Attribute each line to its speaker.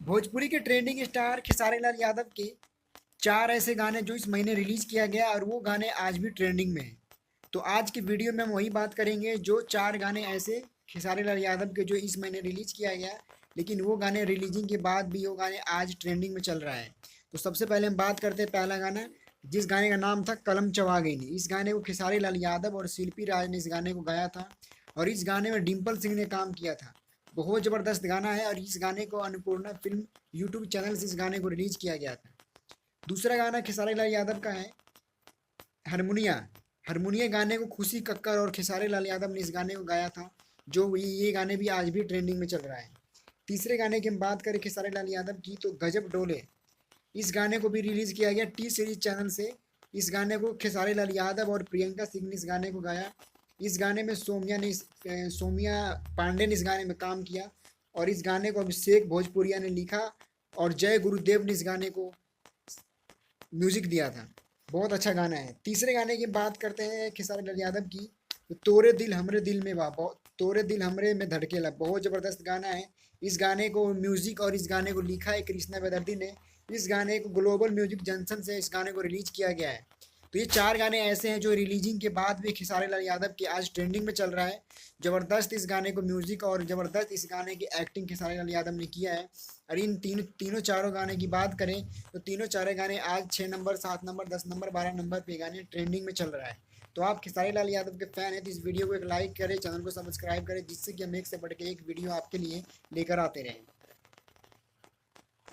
Speaker 1: भोजपुरी के trending star Khesari Lal Yadav के 4 ऐसे गाने जो इस महीने रिलीज किया गया और वो गाने आज भी ट्रेंडिंग में हैं। तो आज की वीडियो में हम वही बात करेंगे जो 4 गाने ऐसे खेसारी लाल यादव के जो इस महीने रिलीज किया गया, लेकिन वो गाने रिलीजिंग के बाद भी वो गाने आज ट्रेंडिंग में चल रहा है। तो सबसे पहले हम बात करते हैं पहला गाना, जिस गाने का नाम था कलम चबा गई नी। इस गाने को खेसारी लाल यादव और शिल्पी राज ने इस गाने को गाया था और इस गाने में डिम्पल सिंह ने काम किया था। बहुत ज़बरदस्त गाना है और इस गाने को अन्नपूर्णा फिल्म यूट्यूब चैनल से इस गाने को रिलीज किया गया था। दूसरा गाना खेसारी लाल यादव का है हारमोनिया। हारमोनिया गाने को खुशी कक्कर और खेसारी लाल यादव ने इस गाने को गाया था, जो ये गाने भी आज भी ट्रेंडिंग में चल रहा है। तीसरे गाने की हम बात करें खेसारी लाल यादव की तो गजब डोले। इस गाने को भी रिलीज किया गया टी सीरीज चैनल से। इस गाने को खेसारी लाल यादव और प्रियंका सिंह ने इस गाने को गाया। इस गाने में सोमिया पांडे ने इस गाने में काम किया और इस गाने को अभिषेक भोजपुरिया ने लिखा और जय गुरुदेव ने इस गाने को म्यूजिक दिया था। बहुत अच्छा गाना है। तीसरे गाने की बात करते हैं खेसारी लाल यादव की तो तोरे दिल हमरे दिल में बा, तोरे दिल हमरे में धड़केला। बहुत ज़बरदस्त गाना है। इस गाने को म्यूजिक और इस गाने को लिखा है कृष्णा बेदर्दी ने। इस गाने को ग्लोबल म्यूजिक जंक्शन से इस गाने को रिलीज किया गया है। तो ये 4 गाने ऐसे हैं जो रिलीजिंग के बाद भी खेसारी लाल यादव के आज ट्रेंडिंग में चल रहा है। ज़बरदस्त इस गाने को म्यूजिक और ज़बरदस्त इस गाने की एक्टिंग खेसारी लाल यादव ने किया है। और इन तीनों चारों गाने की बात करें तो तीनों चारों गाने आज 6 नंबर, 7 नंबर, 10 नंबर, 12 नंबर पे गाने ट्रेंडिंग में चल रहा है। तो आप खेसारी लाल यादव के फैन हैं तो इस वीडियो को एक लाइक करें, चैनल को सब्सक्राइब करें, जिससे कि हम एक से बढ़ के एक वीडियो आपके लिए लेकर आते रहें।